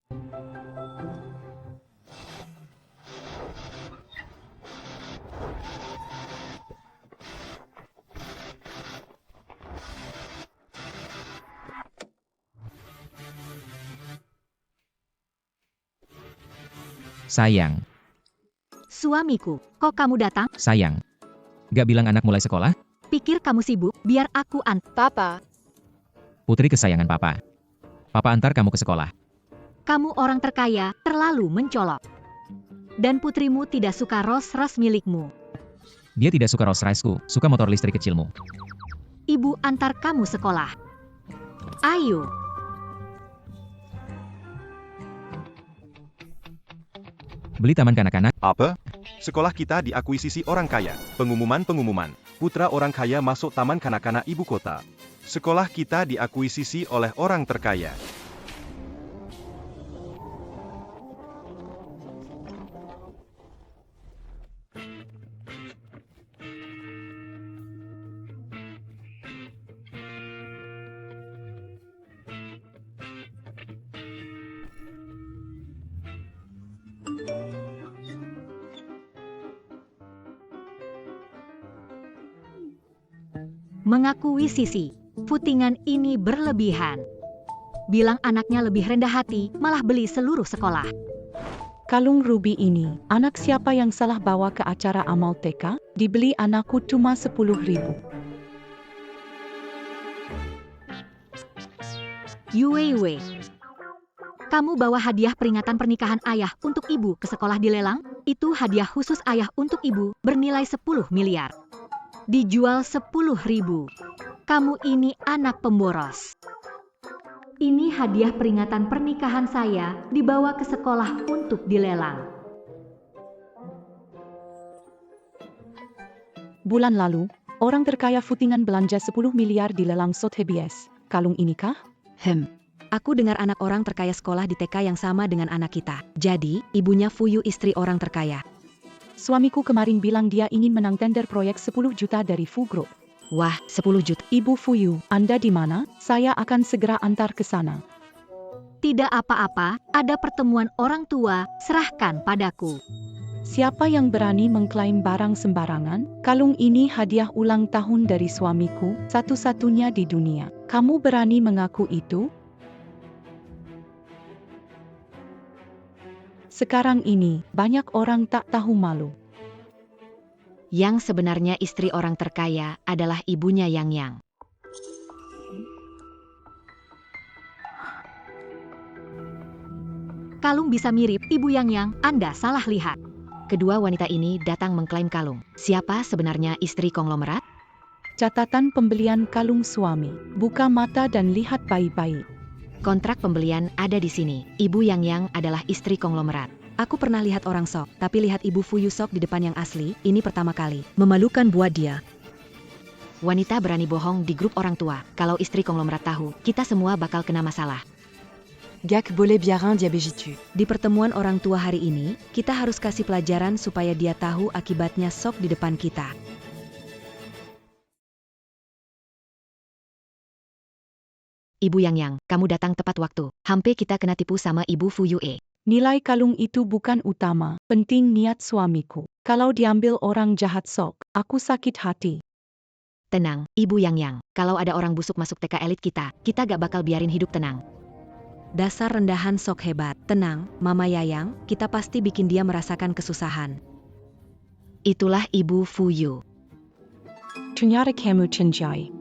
Sayang, Suamiku, kok kamu datang? sayang. Gak bilang anak mulai sekolah? Pikir kamu sibuk, biar aku Papa, Putri kesayangan papa. Papa antar kamu ke sekolah. Kamu orang terkaya, terlalu mencolok. Dan putrimu tidak suka Rolls-Royce milikmu. Dia tidak suka Rolls Royce-ku, suka motor listrik kecilmu. Ibu antar kamu sekolah. Ayo. Beli taman kanak-kanak, Apa? Sekolah kita diakuisisi orang kaya. Pengumuman. Putra orang kaya masuk taman kanak-kanak ibu kota. Sekolah kita diakuisisi oleh orang terkaya. Mengakui Sisi, putingan ini berlebihan. Bilang anaknya lebih rendah hati, malah beli seluruh sekolah. Kalung ruby ini, anak siapa yang salah bawa ke acara amal TK? Dibeli anakku cuma 10.000. Yuweiwei. Kamu bawa hadiah peringatan pernikahan ayah untuk ibu ke sekolah di lelang? Itu hadiah khusus ayah untuk ibu, bernilai 10 miliar. Dijual 10.000. Kamu ini anak pemboros. Ini hadiah peringatan pernikahan saya, dibawa ke sekolah untuk dilelang. Bulan lalu, orang terkaya putingan belanja 10 miliar di lelang Sotheby's. Kalung ini kah? Aku dengar anak orang terkaya sekolah di TK yang sama dengan anak kita. Jadi, ibunya Fuyu istri orang terkaya. Suamiku kemarin bilang dia ingin menang tender proyek 10 juta dari Fu Group. Wah, 10 juta. Ibu Fuyu, Anda di mana? Saya akan segera antar ke sana. Tidak apa-apa, ada pertemuan orang tua, serahkan padaku. Siapa yang berani mengklaim barang sembarangan? Kalung ini hadiah ulang tahun dari suamiku, satu-satunya di dunia. Kamu berani mengaku itu? Sekarang ini, banyak orang tak tahu malu. Yang sebenarnya istri orang terkaya adalah ibunya Yang. Kalung bisa mirip ibu Yang, Anda salah lihat. Kedua wanita ini datang mengklaim kalung. Siapa sebenarnya istri konglomerat? Catatan pembelian kalung suami. Buka mata dan lihat baik-baik. Kontrak pembelian ada di sini. Ibu Yang adalah istri konglomerat. Aku pernah lihat orang sok, tapi lihat ibu Fuyu sok di depan yang asli, ini pertama kali. Memalukan buat dia. Wanita berani bohong di grup orang tua. Kalau istri konglomerat tahu, kita semua bakal kena masalah. Gak boleh biarin dia begitu. Di pertemuan orang tua hari ini, kita harus kasih pelajaran supaya dia tahu akibatnya sok di depan kita. Ibu Yang, kamu datang tepat waktu. Hampir kita kena tipu sama ibu Fuyu. Nilai kalung itu bukan utama, penting niat suamiku. Kalau diambil orang jahat sok, aku sakit hati. Tenang, ibu Yang. Kalau ada orang busuk masuk TK elit kita gak bakal biarin hidup tenang. Dasar rendahan sok hebat. Tenang, Mama Yayang, kita pasti bikin dia merasakan kesusahan. Itulah ibu Fuyu. Ternyata kamu Chenjai.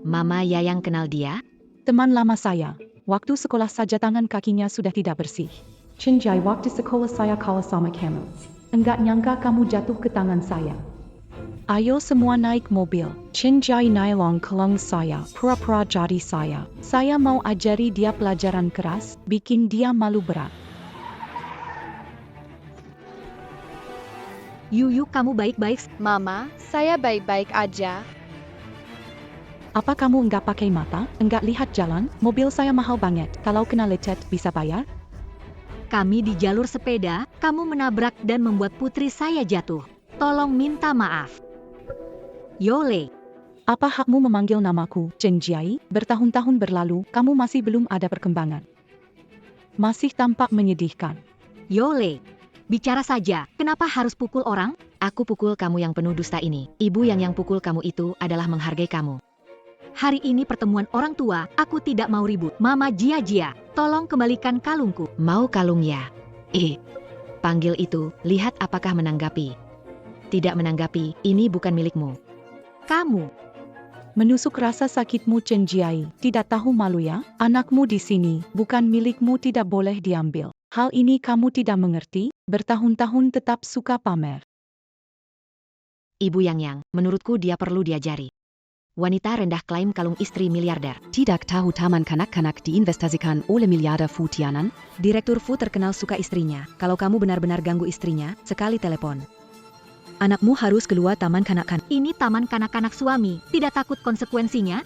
Mama Yayang kenal dia? Teman lama saya. Waktu sekolah saja tangan kakinya sudah tidak bersih. Chenjai, waktu sekolah saya kalah sama kamu. Enggak nyangka kamu jatuh ke tangan saya. Ayo semua naik mobil. Chenjai nailong kelong saya. Pura-pura jadi saya. Saya mau ajari dia pelajaran keras, bikin dia malu berat. Yuyu, kamu baik-baik. Mama, saya baik-baik aja. Apa kamu enggak pakai mata? Enggak lihat jalan? Mobil saya mahal banget. Kalau kena lecet, bisa bayar? Kami di jalur sepeda, kamu menabrak dan membuat putri saya jatuh. Tolong minta maaf. Yole. Apa hakmu memanggil namaku, Chenjai? Bertahun-tahun berlalu, kamu masih belum ada perkembangan. masih tampak menyedihkan. Yole, bicara saja, kenapa harus pukul orang? Aku pukul kamu yang penuh dusta ini. Ibu yang pukul kamu itu adalah menghargai kamu. Hari ini pertemuan orang tua, aku tidak mau ribut. Mama Jia, tolong kembalikan kalungku. Mau kalung ya? Panggil itu, lihat apakah menanggapi. Tidak menanggapi, ini bukan milikmu. Kamu, Menusuk rasa sakitmu Chen Jiai, tidak tahu malu ya? Anakmu di sini, bukan milikmu, tidak boleh diambil. Hal ini kamu tidak mengerti, bertahun-tahun tetap suka pamer. Ibu Yang, menurutku dia perlu diajari. Wanita rendah klaim kalung istri miliarder. Tidak tahu taman kanak-kanak diinvestasikan oleh miliarder Fu Tianan? Direktur Fu terkenal suka istrinya. Kalau kamu benar-benar ganggu istrinya, sekali telepon. Anakmu harus keluar taman kanak-kanak. ini taman kanak-kanak suami, tidak takut konsekuensinya?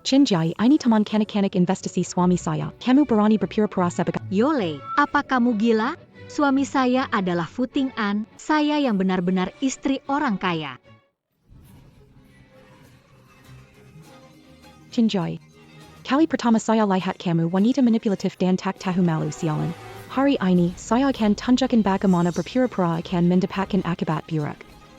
Chen Jiai, ini taman kanak-kanak investasi suami saya. Kamu berani berpura-pura sebagai... Yole, apa kamu gila? Suami saya adalah Fu Ting'an, saya yang benar-benar istri orang kaya. Chen Jiai. Kali pertama saya lihat kamu wanita manipulatif dan tak tahu malu sialan. Hari ini, saya akan tunjukkan bagaimana berpura-pura akan mendapatkan akibat buruk.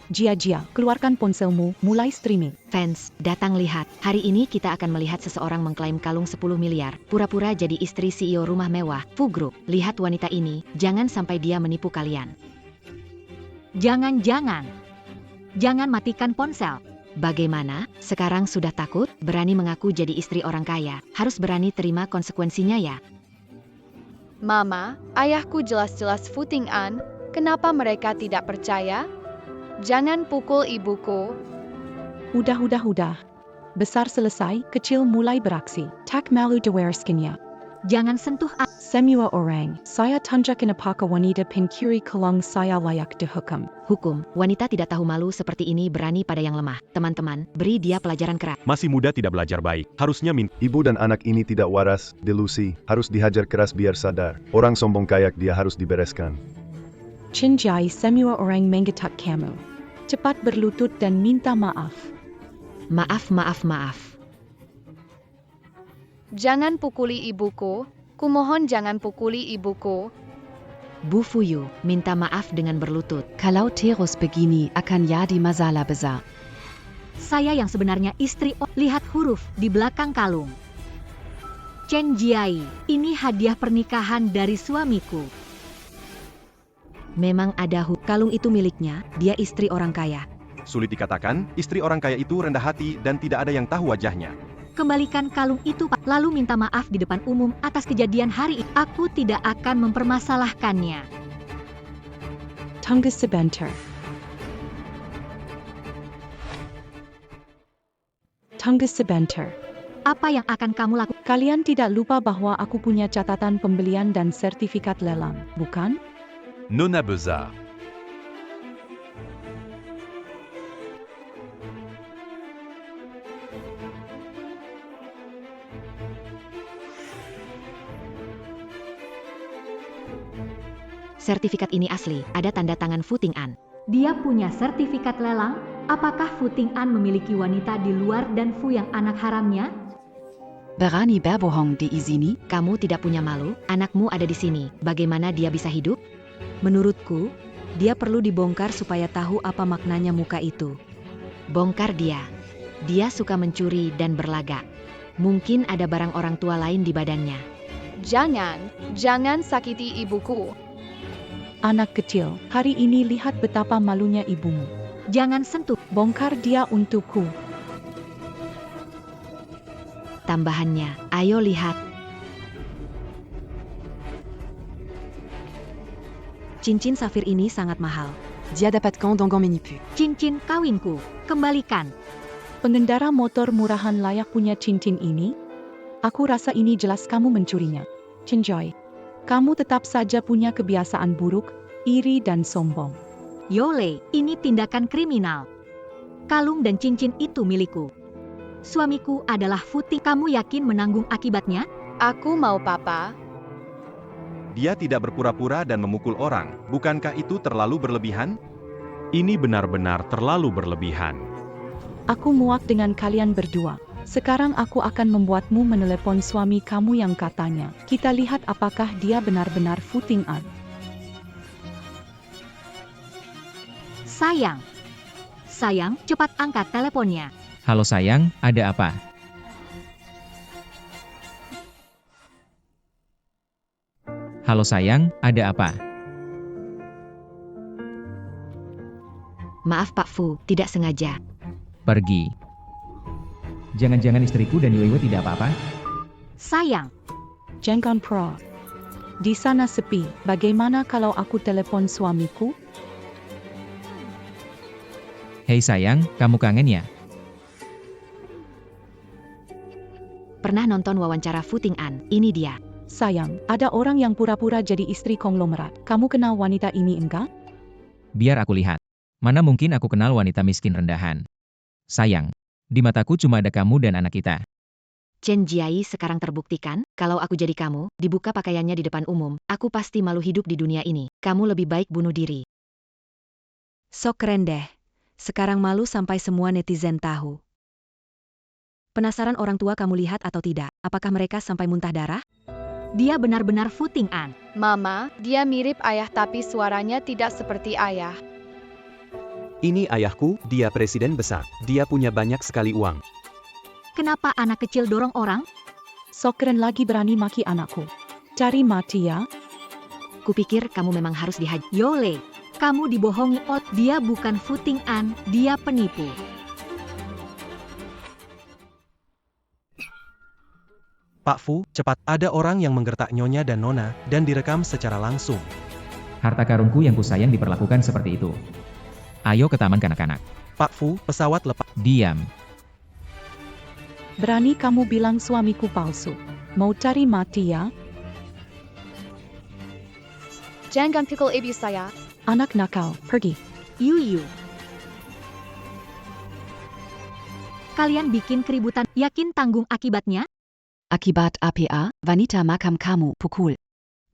Jia, keluarkan ponselmu, mulai streaming. Fans, datang lihat. Hari ini kita akan melihat seseorang mengklaim kalung 10 miliar, pura-pura jadi istri CEO rumah mewah, Fu Group. Lihat wanita ini, jangan sampai dia menipu kalian. Jangan matikan ponsel. Bagaimana? Sekarang sudah takut? Berani mengaku jadi istri orang kaya, harus berani terima konsekuensinya ya. Mama, ayahku jelas-jelas Fu Ting'an, kenapa mereka tidak percaya? Jangan pukul ibuku. Udah. Besar selesai, kecil mulai beraksi. Tak malu diwerskannya. Jangan sentuh Semua orang, saya tunjukkan apakah wanita pencuri kalung saya layak dihukum. Hukum, wanita tidak tahu malu seperti ini berani pada yang lemah. Teman-teman, beri dia pelajaran keras. Masih muda tidak belajar baik. Harusnya Ibu dan anak ini tidak waras, delusi, harus dihajar keras biar sadar. Orang sombong kayak dia harus dibereskan. Chen Jiai, semua orang menggetak kamu. Cepat berlutut dan minta maaf. Maaf. Jangan pukuli ibuku. Kumohon jangan pukuli ibuku. Bu Fuyu, minta maaf dengan berlutut. Kalau terus begini akan jadi masalah besar. Saya yang sebenarnya istri. Lihat huruf di belakang kalung. Chen Jiai, ini hadiah pernikahan dari suamiku. Memang ada kalung itu miliknya, dia istri orang kaya. sulit dikatakan, istri orang kaya itu rendah hati dan tidak ada yang tahu wajahnya. Kembalikan kalung itu, Pak. Lalu minta maaf di depan umum atas kejadian hari ini. Aku tidak akan mempermasalahkannya. Tunggu sebentar. Apa yang akan kamu lakukan? Kalian tidak lupa bahwa aku punya catatan pembelian dan sertifikat lelang, bukan? Nona Besar. Sertifikat ini asli, ada tanda tangan Fu Ting'an. Dia punya sertifikat lelang? Apakah Fu Ting'an memiliki wanita di luar dan Fu yang anak haramnya? Berani berbohong di sini? Kamu tidak punya malu? Anakmu ada di sini, bagaimana dia bisa hidup? Menurutku, dia perlu dibongkar supaya tahu apa maknanya muka itu. Bongkar dia. Dia suka mencuri dan berlagak. Mungkin ada barang orang tua lain di badannya. Jangan sakiti ibuku. Anak kecil, hari ini lihat betapa malunya ibumu. Jangan sentuh. Bongkar dia untukku. Tambahannya, ayo lihat. Cincin safir ini sangat mahal. Dia dapatkan dengan menipu. Cincin kawinku. Kembalikan. Pengendara motor murahan layak punya cincin ini? Aku rasa ini jelas kamu mencurinya. Chenjoy, kamu tetap saja punya kebiasaan buruk, iri dan sombong. Yole, ini tindakan kriminal. Kalung dan cincin itu milikku. Suamiku adalah Fu Ting. Kamu yakin menanggung akibatnya? Aku mau papa. Dia tidak berpura-pura dan memukul orang. Bukankah itu terlalu berlebihan? Ini benar-benar terlalu berlebihan. Aku muak dengan kalian berdua. Sekarang aku akan membuatmu menelepon suami kamu yang katanya. Kita lihat apakah dia benar-benar footing on. Sayang. Sayang, cepat angkat teleponnya. Halo sayang, ada apa? Halo sayang, ada apa? Maaf Pak Fu, tidak sengaja. Pergi. Jangan-jangan istriku dan Yoewe tidak apa-apa? Sayang, Jangan pro. Di sana sepi, bagaimana kalau aku telepon suamiku? Hei sayang, kamu kangen ya? Pernah nonton wawancara Footing An? Ini dia. Sayang, ada orang yang pura-pura jadi istri konglomerat. Kamu kenal wanita ini enggak? Biar aku lihat. Mana mungkin aku kenal wanita miskin rendahan. Sayang, di mataku cuma ada kamu dan anak kita. Chen Jiai sekarang terbuktikan, kalau aku jadi kamu, dibuka pakaiannya di depan umum, aku pasti malu hidup di dunia ini. Kamu lebih baik bunuh diri. Sok keren deh. Sekarang malu sampai semua netizen tahu. Penasaran orang tua kamu lihat atau tidak? Apakah mereka sampai muntah darah? dia benar-benar footing on. Mama, dia mirip ayah tapi suaranya tidak seperti ayah. Ini ayahku, dia presiden besar. Dia punya banyak sekali uang. Kenapa anak kecil dorong orang? Sok keren lagi berani maki anakku. Cari mati ya. Kupikir kamu memang harus dihajar. Yole, kamu dibohongi. Dia bukan footing on, dia penipu. Pak Fu, cepat, ada orang yang menggertak Nyonya dan Nona, dan direkam secara langsung. Harta karunku yang kusayang diperlakukan seperti itu. Ayo ke taman kanak-kanak. Pak Fu, pesawat lepas. Diam. Berani kamu bilang suamiku palsu. Mau cari mati ya? Jangan pukul ibu saya. Anak nakal, pergi. Yuyu. Kalian bikin keributan, yakin tanggung akibatnya? Akibat APA, wanita makam kamu pukul.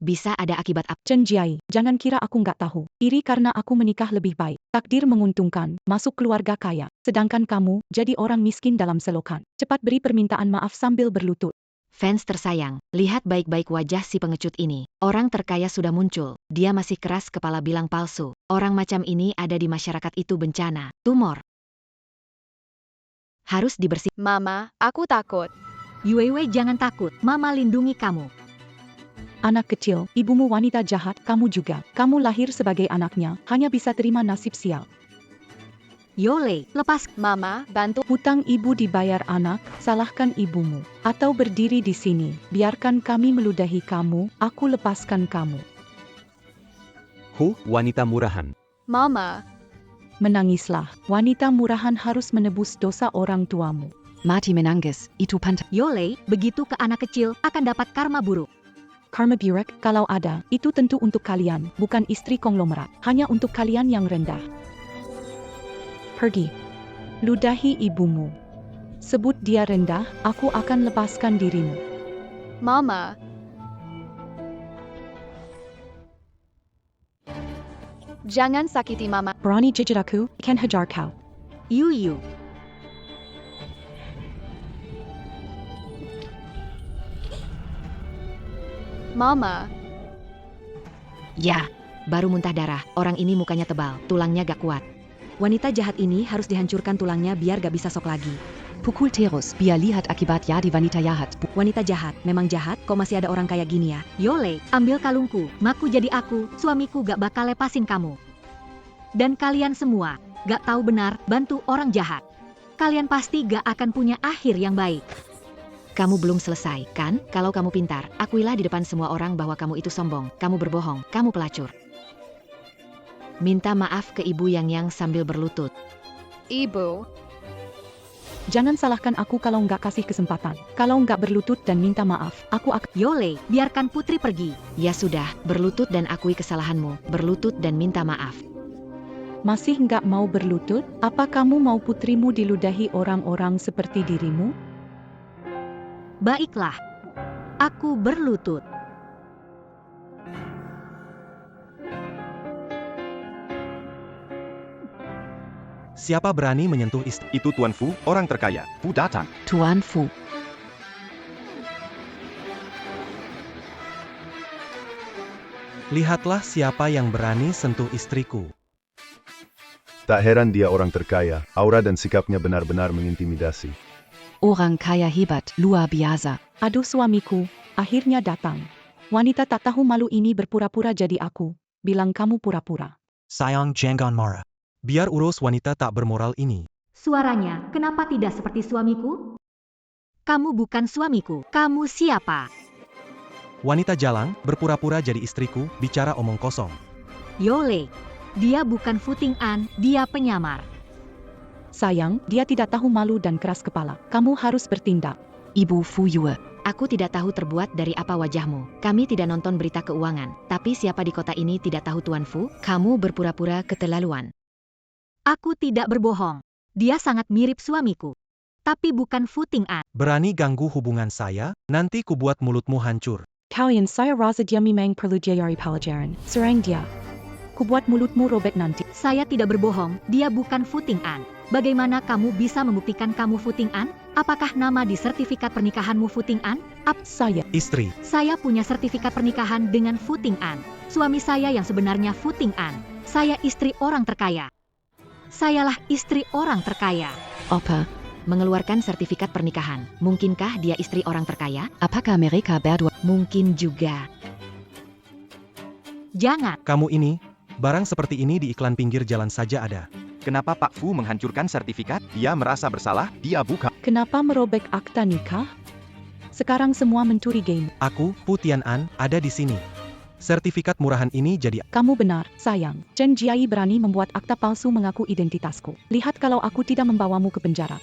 Bisa ada akibat apa? Chen Jiai, jangan kira aku nggak tahu. Iri karena aku menikah lebih baik. Takdir menguntungkan, masuk keluarga kaya. Sedangkan kamu, jadi orang miskin dalam selokan. Cepat beri permintaan maaf sambil berlutut. Fans tersayang, lihat baik-baik wajah si pengecut ini. Orang terkaya sudah muncul, dia masih keras kepala bilang palsu. Orang macam ini ada di masyarakat itu bencana, tumor. Harus dibersihkan. Mama, aku takut. Yuewe jangan takut, Mama lindungi kamu. Anak kecil, ibumu wanita jahat, kamu juga. Kamu lahir sebagai anaknya, hanya bisa terima nasib sial. Yole, lepas. Mama, bantu. Hutang ibu dibayar anak, salahkan ibumu. Atau berdiri di sini, biarkan kami meludahi kamu, aku lepaskan kamu. Wanita murahan. Mama, Menangislah, wanita murahan harus menebus dosa orang tuamu. Mati menangis, itu pantas. Yole, begitu ke anak kecil, akan dapat karma buruk. Karma buruk, kalau ada, itu tentu untuk kalian, bukan istri konglomerat. Hanya untuk kalian yang rendah. Pergi. Ludahi ibumu. Sebut dia rendah, aku akan lepaskan dirimu. Mama. Jangan sakiti Mama. Berani jejit aku, ikan hajar kau. Yuyu. Mama. Ya, baru muntah darah, orang ini mukanya tebal, tulangnya gak kuat. Wanita jahat ini harus dihancurkan tulangnya biar gak bisa sok lagi. Pukul terus, biar lihat akibat ya di wanita jahat. Wanita jahat, memang jahat, kok masih ada orang kayak gini ya? Yole, ambil kalungku, maku jadi aku, suamiku gak bakal lepasin kamu. Dan kalian semua, gak tahu benar, bantu orang jahat. Kalian pasti gak akan punya akhir yang baik. Kamu belum selesai, kan? Kalau kamu pintar, akuilah di depan semua orang bahwa kamu itu sombong, kamu berbohong, kamu pelacur. Minta maaf ke Ibu Yang sambil berlutut. Ibu. Jangan salahkan aku kalau nggak kasih kesempatan. Kalau nggak berlutut dan minta maaf, aku akan... Yole, biarkan putri pergi. Ya sudah, berlutut dan akui kesalahanmu, berlutut dan minta maaf. Masih nggak mau berlutut? Apa kamu mau putrimu diludahi orang-orang seperti dirimu? Baiklah. Aku berlutut. Siapa berani menyentuh istri? Itu Tuan Fu, orang terkaya. Fu datang. Tuan Fu. Lihatlah siapa yang berani sentuh istriku. Tak heran dia orang terkaya, aura dan sikapnya benar-benar mengintimidasi. Orang kaya hebat, luar biasa. Aduh suamiku, akhirnya datang. Wanita tak tahu malu ini berpura-pura jadi aku. Bilang kamu pura-pura. Sayang jangan marah. Biar urus wanita tak bermoral ini. Suaranya, kenapa tidak seperti suamiku? Kamu bukan suamiku. Kamu siapa? Wanita jalang, berpura-pura jadi istriku, bicara omong kosong. Yole. Dia bukan Fu Ting'an, dia penyamar. Sayang, dia tidak tahu malu dan keras kepala. Kamu harus bertindak. Ibu Fu Yue. Aku tidak tahu terbuat dari apa wajahmu. Kami tidak nonton berita keuangan. Tapi siapa di kota ini tidak tahu Tuan Fu? Kamu berpura-pura keterlaluan. Aku tidak berbohong. Dia sangat mirip suamiku. Tapi bukan Fu Ting'an. Berani ganggu hubungan saya, nanti ku buat mulutmu hancur. Kalian saya rasa dia memang perlu diajari pelajaran. Serang dia. Kubuat mulutmu robek nanti. Saya tidak berbohong, dia bukan Fu Ting'an. Bagaimana kamu bisa membuktikan kamu Fu Ting'an? Apakah nama di sertifikat pernikahanmu Fu Ting'an? Saya. Istri. Saya punya sertifikat pernikahan dengan Fu Ting'an. Suami saya yang sebenarnya Fu Ting'an. Saya istri orang terkaya. Sayalah istri orang terkaya. Apa? Mengeluarkan sertifikat pernikahan. Mungkinkah dia istri orang terkaya? Apakah mereka berdua? Mungkin juga. Jangan. Kamu ini, barang seperti ini di iklan pinggir jalan saja ada. Kenapa Pak Fu menghancurkan sertifikat? Dia merasa bersalah, dia bukan. Kenapa merobek akta nikah? Sekarang semua mencurigai. Aku, Fu Tian'an, ada di sini. Sertifikat murahan ini jadi... Kamu benar, sayang. Chen Jiai berani membuat akta palsu mengaku identitasku. Lihat kalau aku tidak membawamu ke penjara.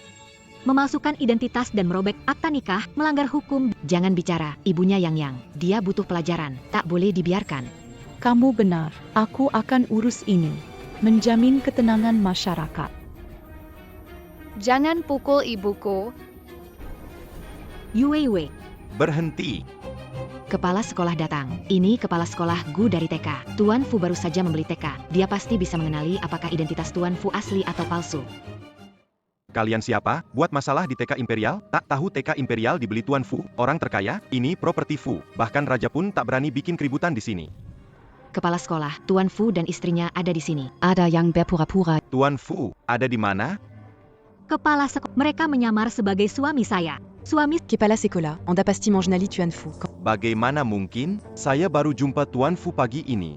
Memalsukan identitas dan merobek akta nikah melanggar hukum. Jangan bicara, ibunya Yang. Dia butuh pelajaran, tak boleh dibiarkan. Kamu benar, aku akan urus ini. Menjamin ketenangan masyarakat. Jangan pukul ibuku. Yue. Berhenti. Kepala sekolah datang. Ini kepala sekolah Gu dari TK. Tuan Fu baru saja membeli TK. Dia pasti bisa mengenali apakah identitas Tuan Fu asli atau palsu. Kalian siapa? Buat masalah di TK Imperial? Tak tahu TK Imperial dibeli Tuan Fu, orang terkaya? Ini properti Fu. Bahkan raja pun tak berani bikin keributan di sini. Kepala sekolah, Tuan Fu dan istrinya ada di sini. Ada yang berpura-pura. Tuan Fu, ada di mana? Kepala sekolah. Mereka menyamar sebagai suami saya. Suami Kepala sekolah, anda pasti mengenali Tuan Fu. Bagaimana mungkin? Saya baru jumpa Tuan Fu pagi ini.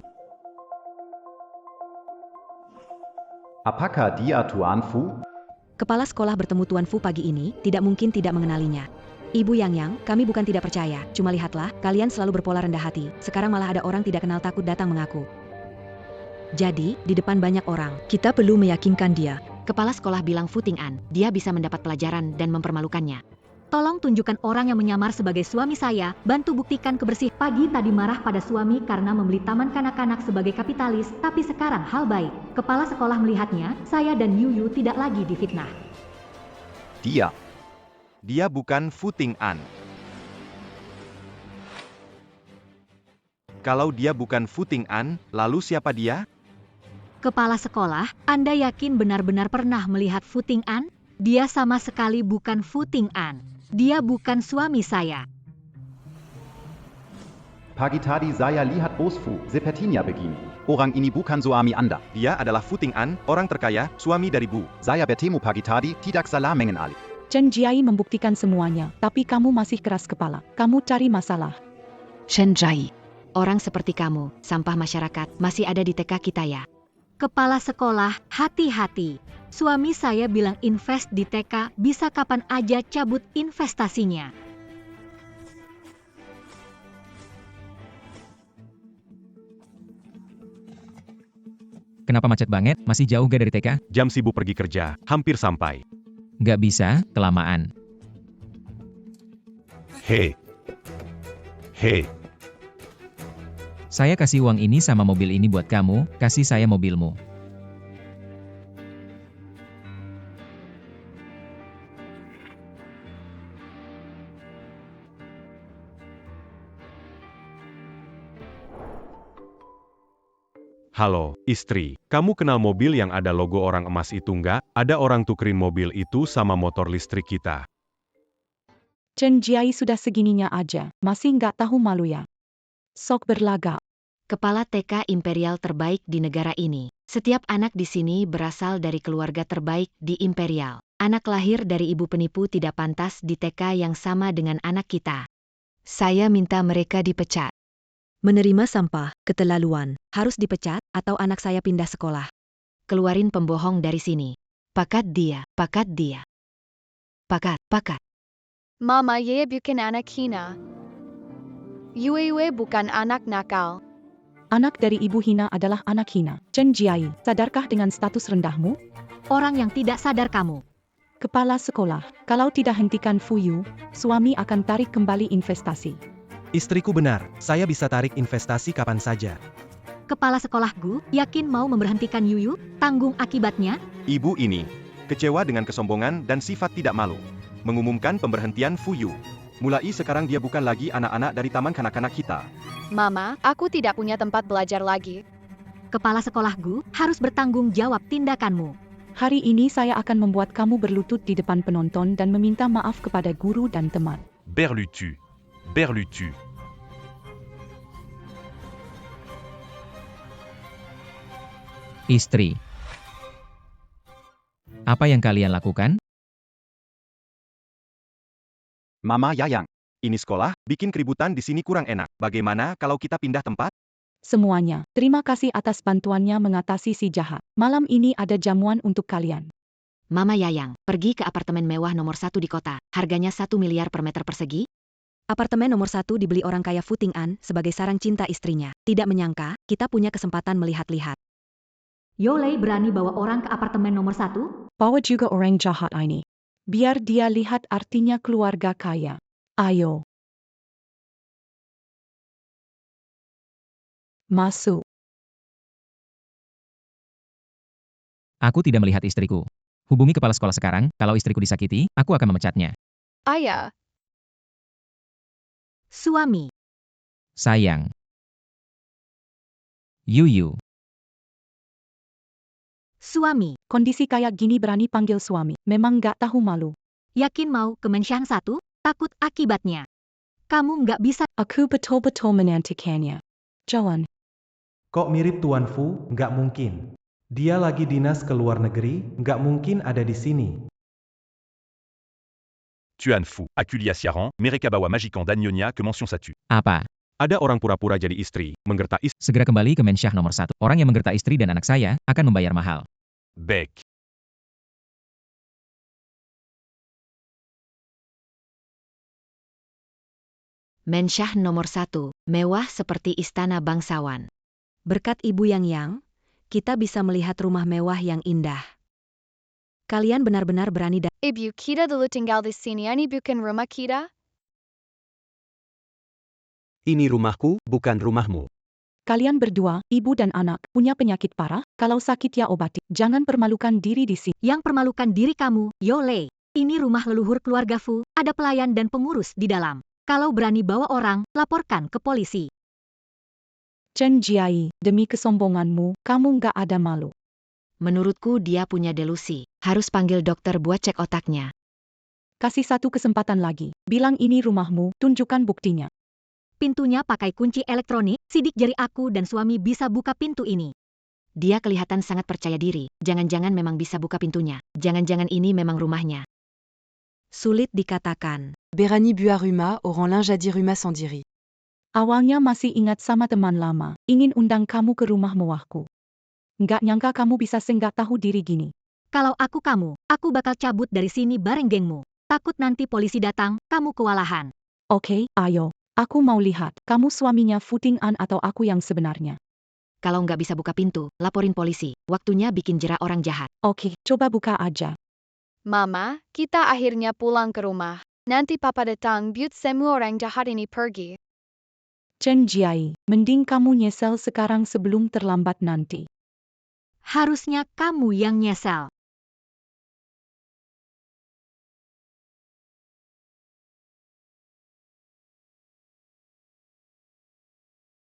Apakah dia Tuan Fu? Kepala sekolah bertemu Tuan Fu pagi ini, tidak mungkin tidak mengenalinya. Ibu Yang, kami bukan tidak percaya, cuma lihatlah, kalian selalu berpola rendah hati, sekarang malah ada orang tidak kenal takut datang mengaku. Jadi, di depan banyak orang, kita perlu meyakinkan dia. Kepala sekolah bilang Fu Ting'an, dia bisa mendapat pelajaran dan mempermalukannya. Tolong tunjukkan orang yang menyamar sebagai suami saya, bantu buktikan kebersih. Pagi tadi marah pada suami karena membeli taman kanak-kanak sebagai kapitalis, tapi sekarang hal baik. Kepala sekolah melihatnya, saya dan Yuyu tidak lagi difitnah. Dia bukan Fu Ting'an. Kalau dia bukan Fu Ting'an, lalu siapa dia? Kepala sekolah, Anda yakin benar-benar pernah melihat Fu Ting'an? Dia sama sekali bukan Fu Ting'an. Dia bukan suami saya. Pagi tadi saya lihat bos Fu, sepertinya begini. Orang ini bukan suami Anda. Dia adalah Fu Ting'an, orang terkaya, suami dari Bu. Saya bertemu pagi tadi, tidak salah mengenali. Chen Jiai membuktikan semuanya, tapi kamu masih keras kepala. Kamu cari masalah. Chen Jiai. Orang seperti kamu, sampah masyarakat, masih ada di TK kita ya. Kepala sekolah, hati-hati. Suami saya bilang invest di TK, bisa kapan aja cabut investasinya. Kenapa macet banget? Masih jauh gak dari TK? Jam sibuk pergi kerja, hampir sampai. Gak bisa, kelamaan. Hei. Saya kasih uang ini sama mobil ini buat kamu, kasih saya mobilmu. Halo, istri. Kamu kenal mobil yang ada logo orang emas itu nggak? Ada orang tukerin mobil itu sama motor listrik kita. Chen Jiai sudah segininya aja, masih nggak tahu malu ya. Sok berlagak. Kepala TK imperial terbaik di negara ini. Setiap anak di sini berasal dari keluarga terbaik di imperial. Anak lahir dari ibu penipu tidak pantas di TK yang sama dengan anak kita. Saya minta mereka dipecat. Menerima sampah, keterlaluan, harus dipecat, atau anak saya pindah sekolah. Keluarin pembohong dari sini. Pakat dia, pakat dia. Pakat, pakat. Mama, ye bukan anak hina. Yue bukan anak nakal. Anak dari ibu hina adalah anak hina. Chen Jiai, sadarkah dengan status rendahmu? Orang yang tidak sadar kamu. Kepala sekolah, kalau tidak hentikan Fuyu, suami akan tarik kembali investasi. Istriku benar, saya bisa tarik investasi kapan saja. Kepala sekolah Gu, yakin mau memberhentikan Yuyu? Tanggung akibatnya? Ibu ini kecewa dengan kesombongan dan sifat tidak malu. Mengumumkan pemberhentian Fuyu. Mulai sekarang dia bukan lagi anak-anak dari taman kanak-kanak kita. Mama, aku tidak punya tempat belajar lagi. Kepala sekolah Gu harus bertanggung jawab tindakanmu. Hari ini saya akan membuat kamu berlutut di depan penonton dan meminta maaf kepada guru dan teman. Berlutu. Berlutu. Istri. Apa yang kalian lakukan? Mama Yayang, ini sekolah, bikin keributan di sini kurang enak. Bagaimana kalau kita pindah tempat? Semuanya, terima kasih atas bantuannya mengatasi si jahat. Malam ini ada jamuan untuk kalian. Mama Yayang, pergi ke apartemen mewah nomor 1 di kota. Harganya 1 miliar per meter persegi. Apartemen nomor 1 dibeli orang kaya Fu Ting'an sebagai sarang cinta istrinya. Tidak menyangka, kita punya kesempatan melihat-lihat. Yole berani bawa orang ke apartemen nomor 1? Bawa juga orang jahat ini. Biar dia lihat artinya keluarga kaya. Ayo. Masuk. Aku tidak melihat istriku. Hubungi kepala sekolah sekarang, kalau istriku disakiti, aku akan memecatnya. Ayah, Suami. Sayang. Yuyu. Suami. Kondisi kayak gini berani panggil suami. Memang nggak tahu malu. Yakin mau ke Menshan 1? Takut akibatnya. Kamu nggak bisa. Aku betul-betul menantikannya. Jalan. Kok mirip Tuan Fu? Nggak mungkin. Dia lagi dinas ke luar negeri, nggak mungkin ada di sini. Tuan Fu, Aculia Siaran, Merekabawa Magikan dan Nyonya ke mention satu. Apa? Ada orang pura-pura jadi istri, menggerta istri. Segera kembali ke Mensyah nomor 1. Orang yang menggerta istri dan anak saya, akan membayar mahal. Bec. Mensyah nomor 1, mewah seperti istana bangsawan. Berkat Ibu Yang, kita bisa melihat rumah mewah yang indah. Kalian benar-benar berani dan ibu kita dulu tinggal di sini. Ini bukan rumah kita. Ini rumahku, bukan rumahmu. Kalian berdua, ibu dan anak, punya penyakit parah? Kalau sakit ya obati. Jangan permalukan diri di sini. Yang permalukan diri kamu, Yole. Ini rumah leluhur keluarga Fu, ada pelayan dan pengurus di dalam. Kalau berani bawa orang, laporkan ke polisi. Chen Jiai, demi kesombonganmu, kamu nggak ada malu. menurutku dia punya delusi. Harus panggil dokter buat cek otaknya. Kasih satu kesempatan lagi. Bilang ini rumahmu, tunjukkan buktinya. Pintunya pakai kunci elektronik, sidik jari aku dan suami bisa buka pintu ini. Dia kelihatan sangat percaya diri. Jangan-jangan memang bisa buka pintunya. Jangan-jangan ini memang rumahnya. Sulit dikatakan. Berani Buaruma, Oranlin Jadiruma Sandiri. Awalnya masih ingat sama teman lama. Ingin undang kamu ke rumah mewahku. Nggak nyangka kamu bisa senggak tahu diri gini. Kalau aku kamu, aku bakal cabut dari sini bareng gengmu. Takut nanti polisi datang, kamu kewalahan. Oke, ayo. Aku mau lihat, kamu suaminya Fu Ting'an atau aku yang sebenarnya. Kalau nggak bisa buka pintu, laporin polisi. Waktunya bikin jerak orang jahat. Oke, coba buka aja. Mama, kita akhirnya pulang ke rumah. Nanti papa datang but semua orang jahat ini pergi. Chen Jiai, mending kamu nyesel sekarang sebelum terlambat nanti. Harusnya kamu yang nyesel.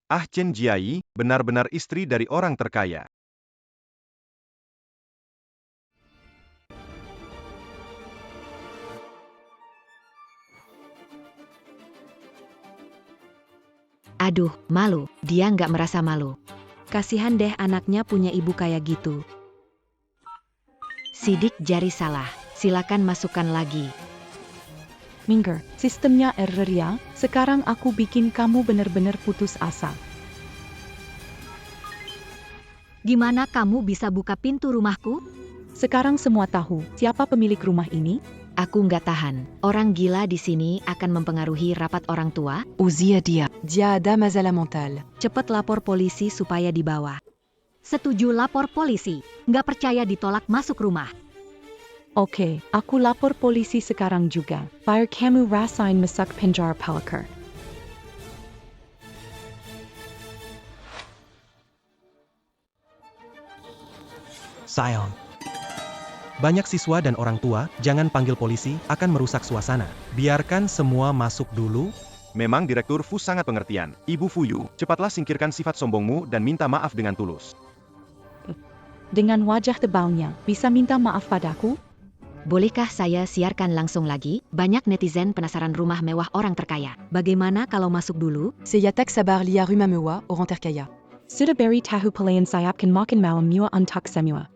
Ah Chen Jiai, benar-benar istri dari orang terkaya. Aduh, malu. Dia nggak merasa malu. Kasihan deh anaknya punya ibu kayak gitu. Sidik jari salah. Silakan masukkan lagi. Minger, sistemnya error ya. Sekarang aku bikin kamu benar-benar putus asa. Gimana kamu bisa buka pintu rumahku? Sekarang semua tahu siapa pemilik rumah ini. Aku nggak tahan. Orang gila di sini akan mempengaruhi rapat orang tua. Usia dia. Dia ada masalah mental. Cepat lapor polisi supaya dibawa. Setuju lapor polisi. Nggak percaya ditolak masuk rumah. Oke, aku lapor polisi sekarang juga. Biar kamu rasain masak penjara palakar. Sayang. Banyak siswa dan orang tua, jangan panggil polisi, akan merusak suasana. Biarkan semua masuk dulu. Memang Direktur Fu sangat pengertian. Ibu Fuyu, cepatlah singkirkan sifat sombongmu dan minta maaf dengan tulus. Dengan wajah tebalnya, bisa minta maaf padaku? Bolehkah saya siarkan langsung lagi? Banyak netizen penasaran rumah mewah orang terkaya. Bagaimana kalau masuk dulu? Seyatak sabar lihat rumah mewah orang terkaya. Sudah beri tahu pelayan sayapkan makan malam mewah untuk semua.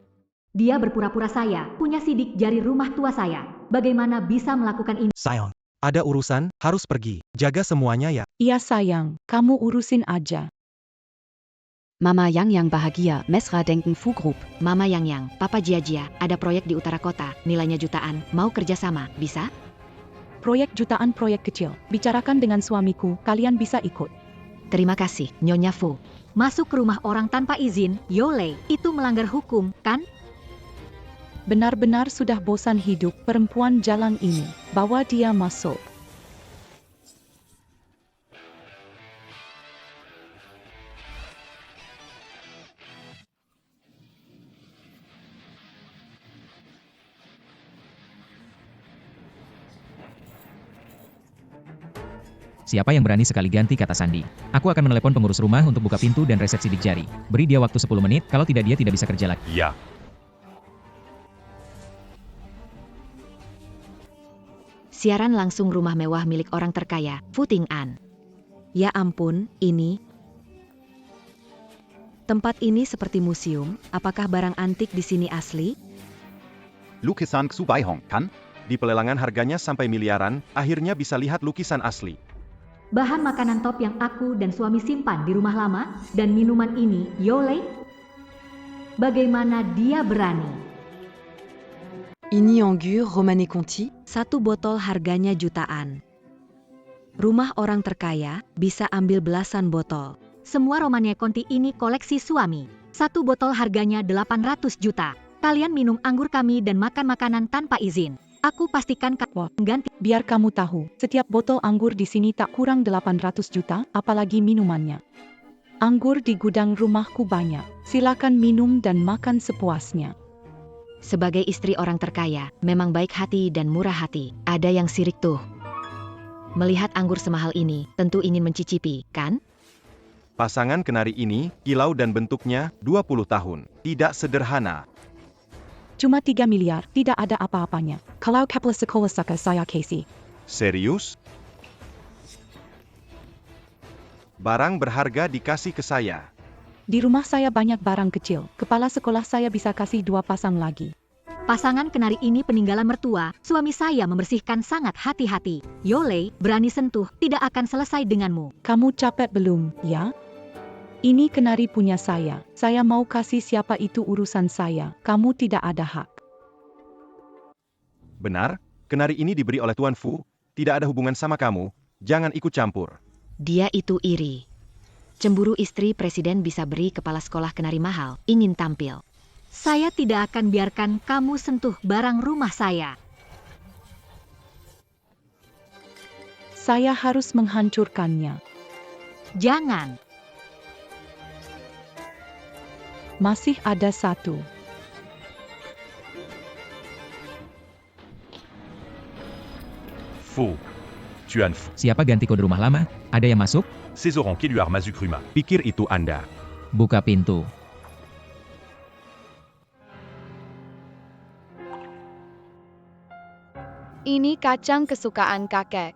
Dia berpura-pura saya, punya sidik jari rumah tua saya. Bagaimana bisa melakukan ini? Sayang. Ada urusan, harus pergi. Jaga semuanya ya. Iya sayang, kamu urusin aja. Mama yang bahagia, Mesra denken Fu Group. Mama Yang, Papa Jia, ada proyek di utara kota, nilainya jutaan, mau kerjasama, bisa? Proyek jutaan proyek kecil. Bicarakan dengan suamiku, kalian bisa ikut. Terima kasih, Nyonya Fu. Masuk ke rumah orang tanpa izin, Yole, itu melanggar hukum, kan? Benar-benar sudah bosan hidup perempuan jalan ini. Bawa dia masuk. Siapa yang berani sekali ganti kata sandi? Aku akan menelepon pengurus rumah untuk buka pintu dan reset sidik jari. Beri dia waktu 10 menit, kalau tidak dia tidak bisa kerja lagi. Ya. Siaran langsung rumah mewah milik orang terkaya, Fu Ting An. Ya ampun, ini. Tempat ini seperti museum, apakah barang antik di sini asli? Lukisan Xu Baihong, kan? Di pelelangan harganya sampai miliaran, akhirnya bisa lihat lukisan asli. Bahan makanan top yang aku dan suami simpan di rumah lama, dan minuman ini, Yole. Bagaimana dia berani? Ini Angur Romane Conti. 1 botol harganya jutaan. Rumah orang terkaya bisa ambil belasan botol. Semua Romane Conti ini koleksi suami. 1 botol harganya 800 juta. Kalian minum anggur kami dan makan makanan tanpa izin. Aku pastikan ganti. Biar kamu tahu, setiap botol anggur di sini tak kurang 800 juta, apalagi minumannya. Anggur di gudang rumahku banyak. Silakan minum dan makan sepuasnya. Sebagai istri orang terkaya, memang baik hati dan murah hati. Ada yang sirik tuh. Melihat anggur semahal ini, tentu ingin mencicipi, kan? Pasangan kenari ini, kilau dan bentuknya, 20 tahun. Tidak sederhana. Cuma 3 miliar, tidak ada apa-apanya. Kalau Kepler sekolah saka saya Casey. Serius? Barang berharga dikasih ke saya. Di rumah saya banyak barang kecil. Kepala sekolah saya bisa kasih 2 pasang lagi. Pasangan kenari ini peninggalan mertua, suami saya membersihkan sangat hati-hati. Yole, berani sentuh, tidak akan selesai denganmu. Kamu capek belum, ya? Ini kenari punya saya. Saya mau kasih siapa itu urusan saya. Kamu tidak ada hak. Benar, kenari ini diberi oleh Tuan Fu, tidak ada hubungan sama kamu, jangan ikut campur. Dia itu iri. Cemburu istri presiden bisa beri kepala sekolah kenari mahal, ingin tampil. Saya tidak akan biarkan kamu sentuh barang rumah saya. Saya harus menghancurkannya. Jangan. Masih ada 1. Fu. Tuan Fu. Siapa ganti kode rumah lama? Ada yang masuk? C'est Zoran Keluar Mazukruma. Pikir itu Anda. Buka pintu. Ini kacang kesukaan kakek.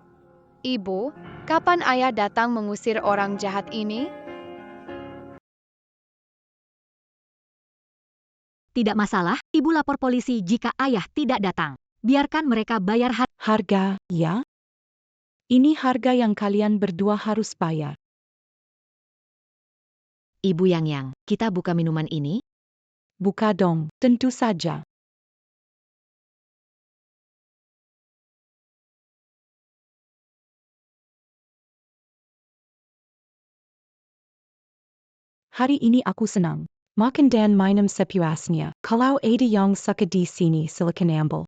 Ibu, kapan ayah datang mengusir orang jahat ini? Tidak masalah, ibu lapor polisi jika ayah tidak datang. Biarkan mereka bayar harga, ya? Ini harga yang kalian berdua harus bayar. Ibu Yang, kita buka minuman ini? Buka dong, tentu saja. Hari ini aku senang. Makan dan minum sepuasnya. Kalau ada yang suka di sini silakan ambil.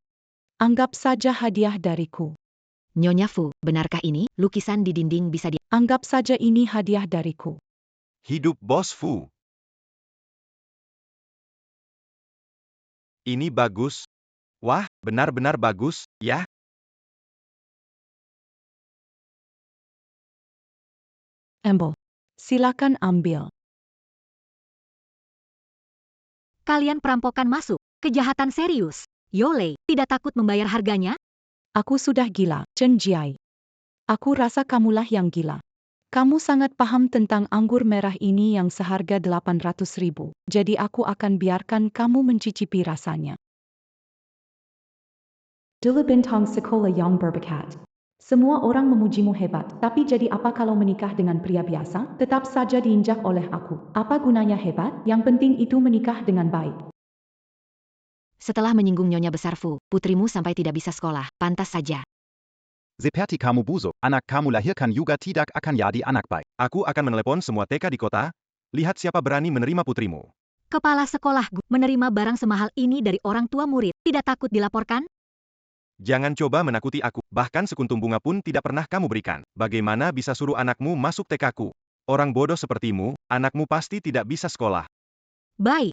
Anggap saja hadiah dariku. Nyonya Fu, benarkah ini? Lukisan di dinding bisa Anggap saja ini hadiah dariku. Hidup Bos Fu. Ini bagus. Wah, benar-benar bagus, ya? Ambil. Silakan ambil. Kalian perampokan masuk. Kejahatan serius. Yole, tidak takut membayar harganya? Aku sudah gila, Chen Jiai. Aku rasa kamulah yang gila. Kamu sangat paham tentang anggur merah ini yang seharga 800.000. Jadi aku akan biarkan kamu mencicipi rasanya. Dulu bintang sekolah yang berbakat. Semua orang memujimu hebat, tapi jadi apa kalau menikah dengan pria biasa? Tetap saja diinjak oleh aku. Apa gunanya hebat? Yang penting itu menikah dengan baik. Setelah menyinggung Nyonya Besar Fu, putrimu sampai tidak bisa sekolah, pantas saja. Seperti kamu buzo, anak kamu lahirkan juga tidak akan jadi anak baik. Aku akan menelepon semua TK di kota. Lihat siapa berani menerima putrimu. Kepala sekolah menerima barang semahal ini dari orang tua murid. Tidak takut dilaporkan? Jangan coba menakuti aku, bahkan sekuntum bunga pun tidak pernah kamu berikan. Bagaimana bisa suruh anakmu masuk TK-ku? Orang bodoh sepertimu, anakmu pasti tidak bisa sekolah. Baik.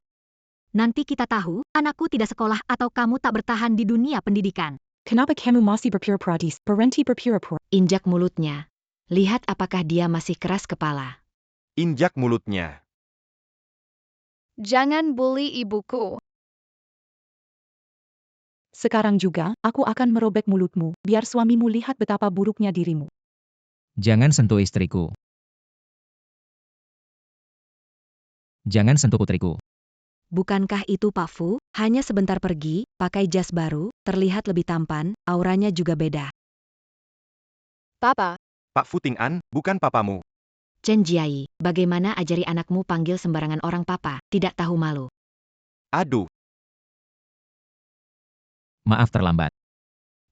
Nanti kita tahu, anakku tidak sekolah atau kamu tak bertahan di dunia pendidikan. Kenapa kamu masih berpura-pura berhenti berpura-pura? Injak mulutnya. Lihat apakah dia masih keras kepala. Injak mulutnya. Jangan bully ibuku. Sekarang juga, aku akan merobek mulutmu, biar suamimu lihat betapa buruknya dirimu. Jangan sentuh istriku. Jangan sentuh putriku. Bukankah itu Pak Fu? Hanya sebentar pergi, pakai jas baru, terlihat lebih tampan, auranya juga beda. Papa. Pak Fu Ting-an, bukan papamu. Chen Jiai, bagaimana ajari anakmu panggil sembarangan orang papa, tidak tahu malu. Aduh. Maaf terlambat.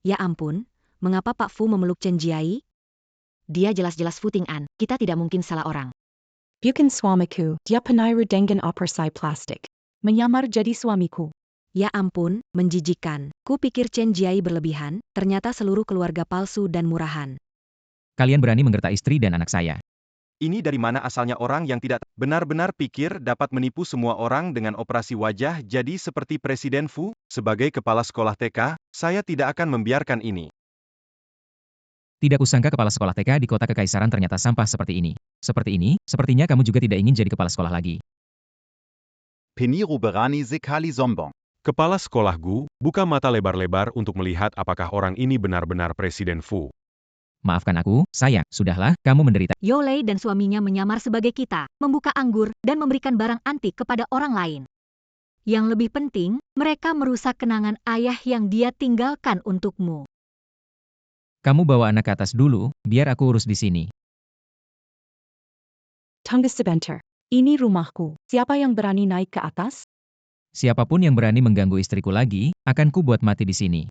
Ya ampun, mengapa Pak Fu memeluk Chen Jiai? Dia jelas-jelas Fu Ting-an, kita tidak mungkin salah orang. Bukan suamiku, dia peniru dengan operasi plastik. Menyamar jadi suamiku. Ya ampun, menjijikkan. Ku pikir Chen Jiai berlebihan, ternyata seluruh keluarga palsu dan murahan. Kalian berani menggertak istri dan anak saya. Ini dari mana asalnya orang yang tidak benar-benar pikir dapat menipu semua orang dengan operasi wajah jadi seperti Presiden Fu? Sebagai kepala sekolah TK, saya tidak akan membiarkan ini. Tidak kusangka kepala sekolah TK di kota kekaisaran ternyata sampah seperti ini. Seperti ini, sepertinya kamu juga tidak ingin jadi kepala sekolah lagi. Peniru berani sekali sombong. Kepala sekolah Gu, buka mata lebar-lebar untuk melihat apakah orang ini benar-benar Presiden Fu. Maafkan aku, sayang, sudahlah, kamu menderita. Yole dan suaminya menyamar sebagai kita, membuka anggur, dan memberikan barang antik kepada orang lain. Yang lebih penting, mereka merusak kenangan ayah yang dia tinggalkan untukmu. Kamu bawa anak ke atas dulu, biar aku urus di sini. Tunggu sebentar. Ini rumahku. Siapa yang berani naik ke atas? Siapapun yang berani mengganggu istriku lagi, akan ku buat mati di sini.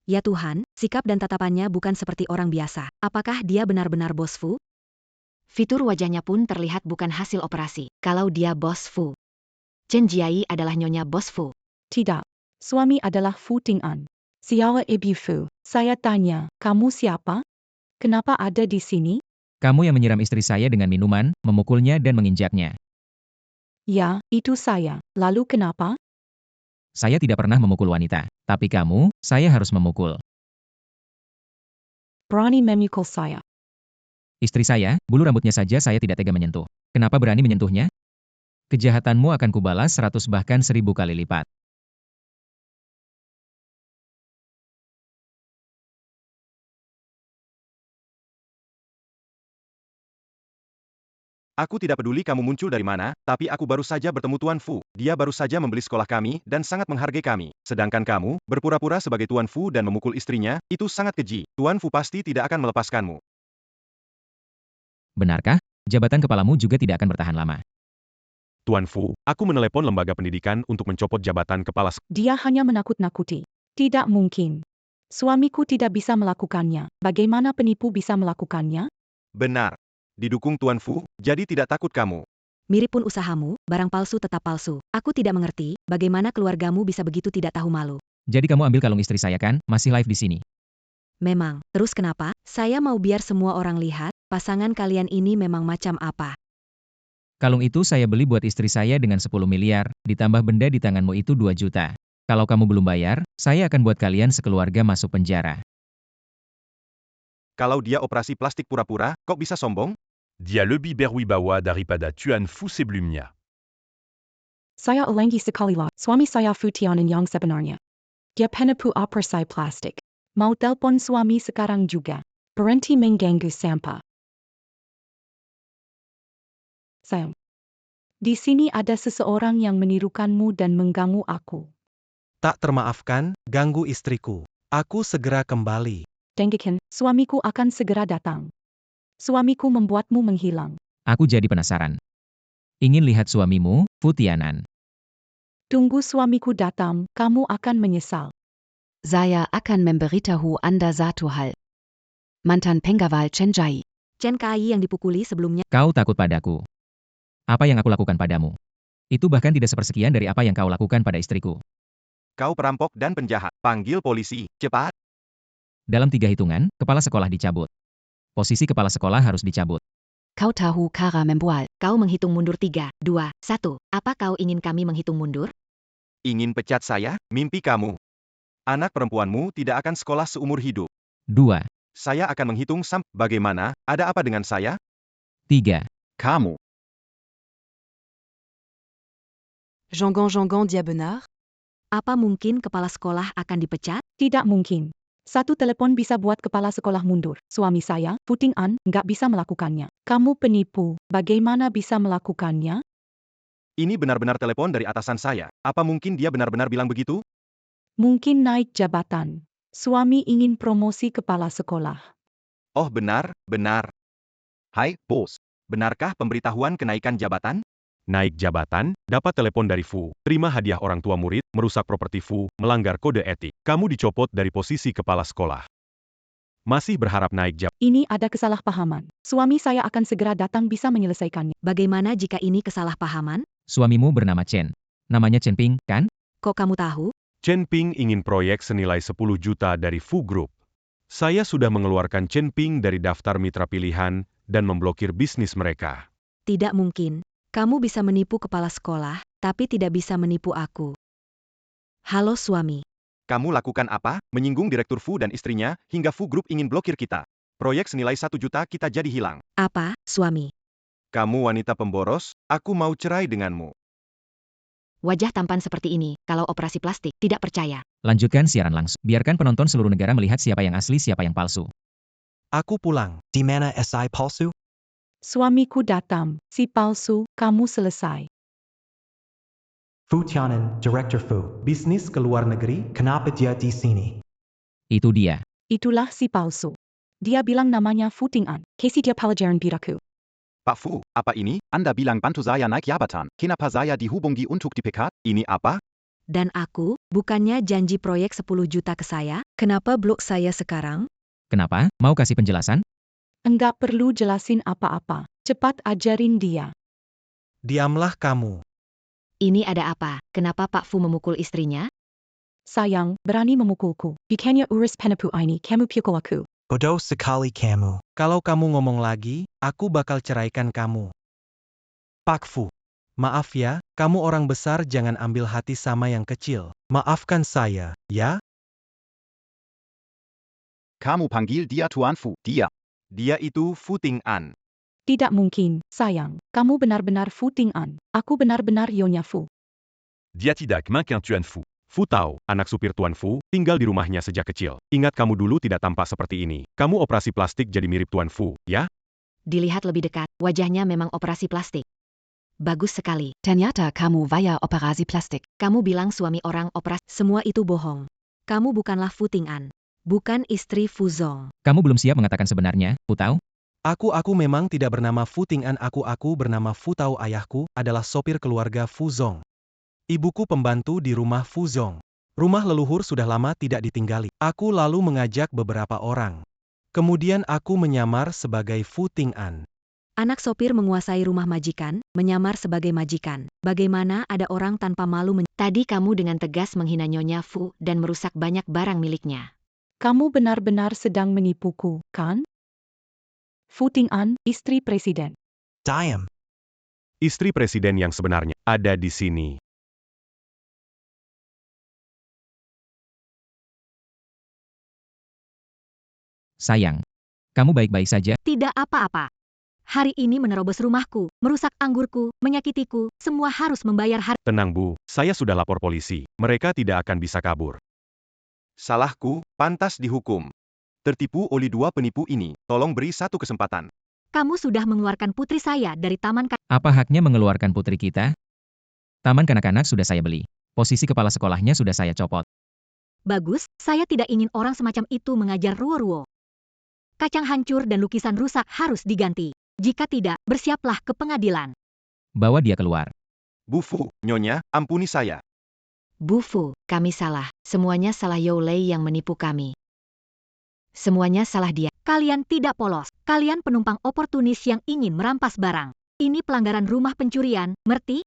Ya Tuhan, sikap dan tatapannya bukan seperti orang biasa. Apakah dia benar-benar Bos Fu? Fitur wajahnya pun terlihat bukan hasil operasi. Kalau dia Bos Fu. Chen Jiai adalah Nyonya Bos Fu. Tidak. Suami adalah Fu Ting-an. Siapa Ibu Fu? Saya tanya, kamu siapa? Kenapa ada di sini? Kamu yang menyiram istri saya dengan minuman, memukulnya dan menginjaknya. Ya, itu saya. Lalu kenapa? Saya tidak pernah memukul wanita. Tapi kamu, saya harus memukul. berani memukul saya. Istri saya, bulu rambutnya saja saya tidak tega menyentuh. Kenapa berani menyentuhnya? Kejahatanmu akan kubalas 100 bahkan 1000 kali lipat. Aku tidak peduli kamu muncul dari mana, tapi aku baru saja bertemu Tuan Fu. Dia baru saja membeli sekolah kami dan sangat menghargai kami. Sedangkan kamu, berpura-pura sebagai Tuan Fu dan memukul istrinya, itu sangat keji. Tuan Fu pasti tidak akan melepaskanmu. Benarkah? Jabatan kepalamu juga tidak akan bertahan lama. Tuan Fu, aku menelepon lembaga pendidikan untuk mencopot jabatan kepala sekolah. Dia hanya menakut-nakuti. Tidak mungkin. Suamiku tidak bisa melakukannya. Bagaimana penipu bisa melakukannya? Benar. Didukung Tuan Fu, jadi tidak takut kamu. Mirip pun usahamu, barang palsu tetap palsu. Aku tidak mengerti, bagaimana keluargamu bisa begitu tidak tahu malu. Jadi kamu ambil kalung istri saya kan? Masih live di sini. Memang, terus kenapa? Saya mau biar semua orang lihat, pasangan kalian ini memang macam apa. Kalung itu saya beli buat istri saya dengan 10 miliar, ditambah benda di tanganmu itu 2 juta. Kalau kamu belum bayar, saya akan buat kalian sekeluarga masuk penjara. Kalau dia operasi plastik pura-pura, kok bisa sombong? Dia lebih berwibawa daripada Tuan Fu sebelumnya. Saya ulangi sekali lagi. Suami saya Futianan yang sebenarnya. Dia penipu operasi plastik. Mau telpon suami sekarang juga. Berhenti mengganggu sampah. Sayang. Di sini ada seseorang yang menirukanmu dan mengganggu aku. Tak termaafkan, ganggu istriku. Aku segera kembali. Dengarkan, suamiku akan segera datang. Suamiku membuatmu menghilang. Aku jadi penasaran. Ingin lihat suamimu, Futianan. Tunggu suamiku datang, kamu akan menyesal. Saya akan memberitahu Anda satu hal. Mantan pengawal Chen Jai. Chen Kai yang dipukuli sebelumnya. Kau takut padaku. Apa yang aku lakukan padamu? Itu bahkan tidak sepersekian dari apa yang kau lakukan pada istriku. Kau perampok dan penjahat. Panggil polisi, cepat. Dalam 3 hitungan, kepala sekolah dicabut. Posisi kepala sekolah harus dicabut. Kau tahu cara membual. Kau menghitung mundur 3, 2, 1. Apa kau ingin kami menghitung mundur? Ingin pecat saya? Mimpi kamu. Anak perempuanmu tidak akan sekolah seumur hidup. 2, Saya akan menghitung bagaimana, ada apa dengan saya? 3. Kamu. Jean-Gon dia benar? Apa mungkin kepala sekolah akan dipecat? Tidak mungkin. Satu telepon bisa buat kepala sekolah mundur. Suami saya, Futing An, nggak bisa melakukannya. Kamu penipu. Bagaimana bisa melakukannya? Ini benar-benar telepon dari atasan saya. Apa mungkin dia benar-benar bilang begitu? Mungkin naik jabatan. Suami ingin promosi kepala sekolah. Oh benar. Hai, bos. Benarkah pemberitahuan kenaikan jabatan? Naik jabatan, dapat telepon dari Fu, terima hadiah orang tua murid, merusak properti Fu, melanggar kode etik. Kamu dicopot dari posisi kepala sekolah. Masih berharap naik jabatan? Ini ada kesalahpahaman. Suami saya akan segera datang bisa menyelesaikannya. Bagaimana jika ini kesalahpahaman? Suamimu bernama Chen. Namanya Chen Ping, kan? Kok kamu tahu? Chen Ping ingin proyek senilai 10 juta dari Fu Group. Saya sudah mengeluarkan Chen Ping dari daftar mitra pilihan dan memblokir bisnis mereka. Tidak mungkin. Kamu bisa menipu kepala sekolah, tapi tidak bisa menipu aku. Halo suami. Kamu lakukan apa? Menyinggung Direktur Fu dan istrinya, hingga Fu Group ingin blokir kita. Proyek senilai 1 juta kita jadi hilang. Apa, suami? Kamu wanita pemboros, aku mau cerai denganmu. Wajah tampan seperti ini, kalau operasi plastik, tidak percaya. Lanjutkan siaran langsung. Biarkan penonton seluruh negara melihat siapa yang asli siapa yang palsu. Aku pulang. Di mana SI palsu? Suamiku datang. Si palsu, kamu selesai. Futianan, Director Fu. Bisnis ke luar negeri, kenapa dia di sini? Itu dia. Itulah si palsu. Dia bilang namanya Futing An. Kasi dia pelajaran biraku. Pak Fu, apa ini? Anda bilang bantu saya naik jabatan. Kenapa saya dihubungi untuk dipecat? Ini apa? Dan aku, bukannya janji proyek 10 juta ke saya, kenapa blok saya sekarang? Kenapa? Mau kasih penjelasan? Enggak perlu jelasin apa-apa. Cepat ajarin dia. Diamlah kamu. Ini ada apa? Kenapa Pak Fu memukul istrinya? Sayang, berani memukulku. Bukannya urus penipu ini, kamu pukul aku. Bodoh sekali kamu. Kalau kamu ngomong lagi, aku bakal ceraikan kamu. Pak Fu. Maaf ya, kamu orang besar jangan ambil hati sama yang kecil. Maafkan saya, ya? Kamu panggil dia Tuan Fu. Dia itu Fu Ting-an. Tidak mungkin, sayang. Kamu benar-benar Fu Ting-an. Aku benar-benar Nyonya Fu. Dia tidak makin Tuan Fu. Fu Tao, anak supir Tuan Fu, tinggal di rumahnya sejak kecil. Ingat kamu dulu tidak tampak seperti ini. Kamu operasi plastik jadi mirip Tuan Fu, ya? Dilihat lebih dekat, wajahnya memang operasi plastik. Bagus sekali. Ternyata kamu via operasi plastik. Kamu bilang suami orang operasi. Semua itu bohong. Kamu bukanlah Fu Ting-an. Bukan istri Fu Zong. Kamu belum siap mengatakan sebenarnya, Fu Tao? Aku memang tidak bernama Fu Ting-an. Aku bernama Fu Tao. Ayahku adalah sopir keluarga Fu Zong. Ibuku pembantu di rumah Fu Zong. Rumah leluhur sudah lama tidak ditinggali. Aku lalu mengajak beberapa orang. Kemudian aku menyamar sebagai Fu Ting-an. Anak sopir menguasai rumah majikan, menyamar sebagai majikan. Bagaimana ada orang tanpa malu Tadi kamu dengan tegas menghina Nyonya Fu dan merusak banyak barang miliknya. Kamu benar-benar sedang menipuku, kan? Fu Ting-an, istri presiden. Diam. Istri presiden yang sebenarnya ada di sini. Sayang. Kamu baik-baik saja? Tidak apa-apa. Hari ini menerobos rumahku, merusak anggurku, menyakitiku, semua harus membayar harga. Tenang Bu, saya sudah lapor polisi. Mereka tidak akan bisa kabur. Salahku, pantas dihukum. Tertipu oleh dua penipu ini, tolong beri satu kesempatan. Kamu sudah mengeluarkan putri saya dari taman Apa haknya mengeluarkan putri kita? Taman kanak-kanak sudah saya beli. Posisi kepala sekolahnya sudah saya copot. Bagus, saya tidak ingin orang semacam itu mengajar ruo-ruo. Kacang hancur dan lukisan rusak harus diganti. Jika tidak, bersiaplah ke pengadilan. Bawa dia keluar. Bu Fu, Nyonya, ampuni saya. Bu Fu, kami salah. Semuanya salah Yao Lei yang menipu kami. Semuanya salah dia. Kalian tidak polos. Kalian penumpang oportunis yang ingin merampas barang. Ini pelanggaran rumah pencurian, ngerti?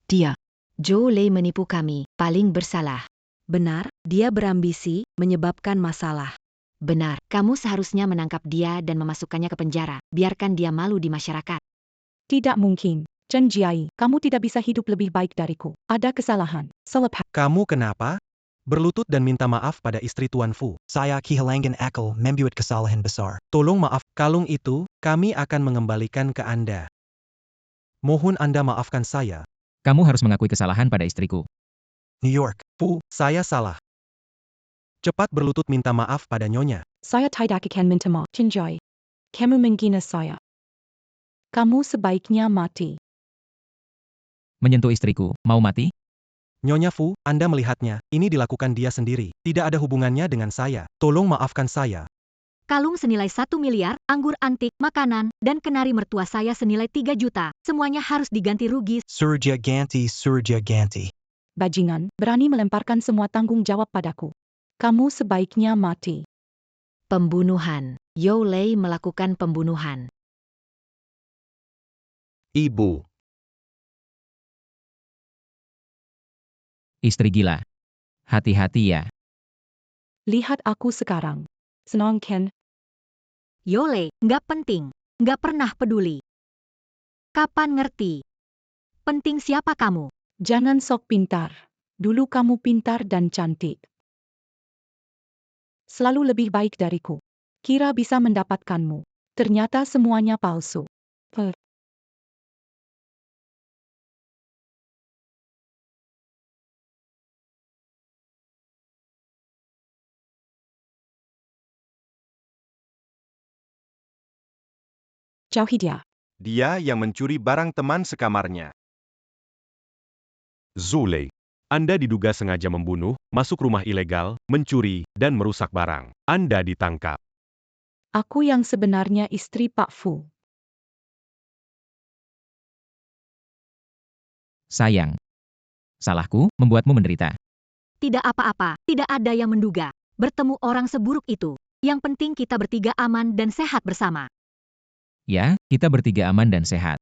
Dia. Zhou Lei menipu kami, paling bersalah. Benar, dia berambisi, menyebabkan masalah. Benar, kamu seharusnya menangkap dia dan memasukkannya ke penjara. Biarkan dia malu di masyarakat. Tidak mungkin. Chen Jiai, kamu tidak bisa hidup lebih baik dariku. Ada kesalahan. Selepas Kamu kenapa? Berlutut dan minta maaf pada istri Tuan Fu. Saya kehilangan akal membuat kesalahan besar. Tolong maaf, kalung itu, kami akan mengembalikan ke Anda. Mohon Anda maafkan saya. Kamu harus mengakui kesalahan pada istriku. New York, Fu, saya salah. Cepat berlutut minta maaf pada Nyonya. saya tidak akan minta maaf. Chen Jiai, kamu menghina saya. Kamu sebaiknya mati. Menyentuh istriku, mau mati? Nyonya Fu, Anda melihatnya, ini dilakukan dia sendiri. Tidak ada hubungannya dengan saya. Tolong maafkan saya. Kalung senilai 1 miliar, anggur antik, makanan, dan kenari mertua saya senilai 3 juta. Semuanya harus diganti rugi. Surja ganti. Bajingan, berani melemparkan semua tanggung jawab padaku. Kamu sebaiknya mati. Pembunuhan. Yao Lei melakukan pembunuhan. Ibu. Istri gila. Hati-hati ya. Lihat aku sekarang. Senang kan? Yao Lei, nggak penting. Nggak pernah peduli. Kapan ngerti? Penting siapa kamu? Jangan sok pintar. Dulu kamu pintar dan cantik. Selalu lebih baik dariku. Kira bisa mendapatkanmu. Ternyata semuanya palsu. Jauhi dia. Dia yang mencuri barang teman sekamarnya. Zhou Lei. Anda diduga sengaja membunuh, masuk rumah ilegal, mencuri, dan merusak barang. Anda ditangkap. Aku yang sebenarnya istri Pak Fu. Sayang. Salahku, membuatmu menderita. Tidak apa-apa, tidak ada yang menduga. Bertemu orang seburuk itu. Yang penting kita bertiga aman dan sehat bersama. Ya, kita bertiga aman dan sehat.